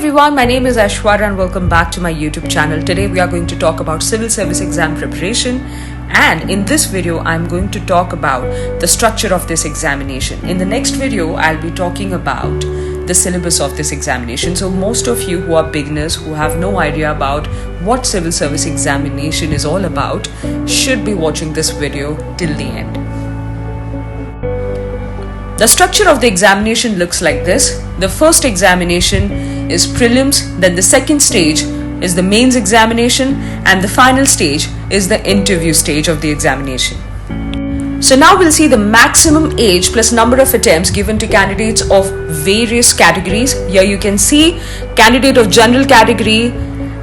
everyone, my name is Ashwara and welcome back to my YouTube channel. Today we are going to talk about civil service exam preparation, and in this video I'm going to talk about the structure of this examination. In the next video I'll be talking about the syllabus of this examination. So most of you who are beginners, who have no idea about what civil service examination is all about, should be watching this video till the end. The structure of the examination looks like this. The first examination is prelims, then the second stage is the mains examination, and the final stage is the interview stage of the examination. So now we'll see the maximum age plus number of attempts given to candidates of various categories. Here you can see candidate of general category,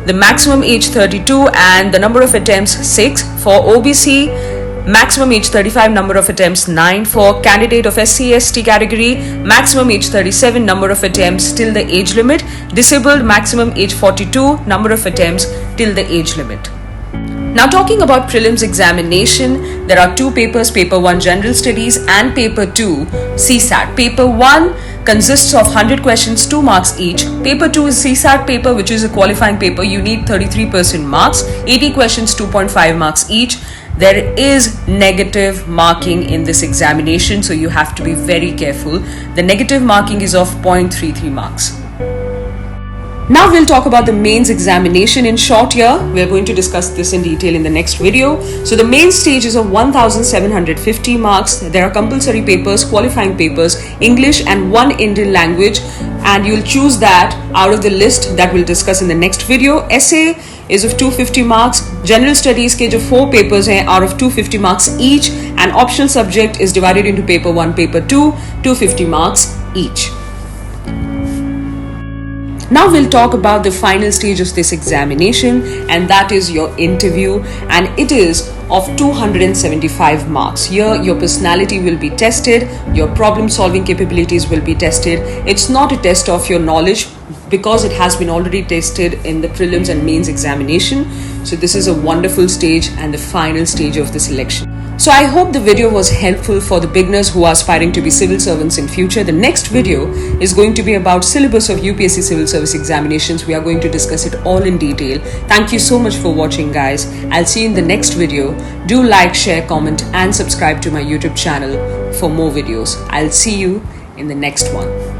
the maximum age 32 and the number of attempts 6. For OBC, maximum age 35, number of attempts 9. For candidate of SC/ST category, maximum age 37, number of attempts till the age limit. Disabled, maximum age 42, number of attempts till the age limit. Now talking about prelims examination, there are two papers, paper 1 general studies and paper 2 CSAT. Paper 1 consists of 100 questions, 2 marks each. Paper 2 is CSAT paper, which is a qualifying paper. You need 33% marks, 80 questions, 2.5 marks each. There is negative marking in this examination, so you have to be very careful. The negative marking is of 0.33 marks. Now we'll talk about the mains examination in short here. We're going to discuss this in detail in the next video. So the main stage is of 1750 marks. There are compulsory papers, qualifying papers, English and one Indian language, and you'll choose that out of the list that we'll discuss in the next video. Essay is of 250 marks. General studies के जो 4 papers हैं out of 250 marks each, and optional subject is divided into paper 1, paper 2, 250 marks each. Now we'll talk about the final stage of this examination, and that is your interview, and it is of 275 marks. Here your personality will be tested, your problem solving capabilities will be tested. It's not a test of your knowledge because it has been already tested in the prelims and mains examination. So this is a wonderful stage and the final stage of the selection. So I hope the video was helpful for the beginners who are aspiring to be civil servants in future. The next video is going to be about syllabus of UPSC civil service examinations. We are going to discuss it all in detail. Thank you so much for watching, guys. I'll see you in the next video. Do like, share, comment and subscribe to my YouTube channel for more videos. I'll see you in the next one.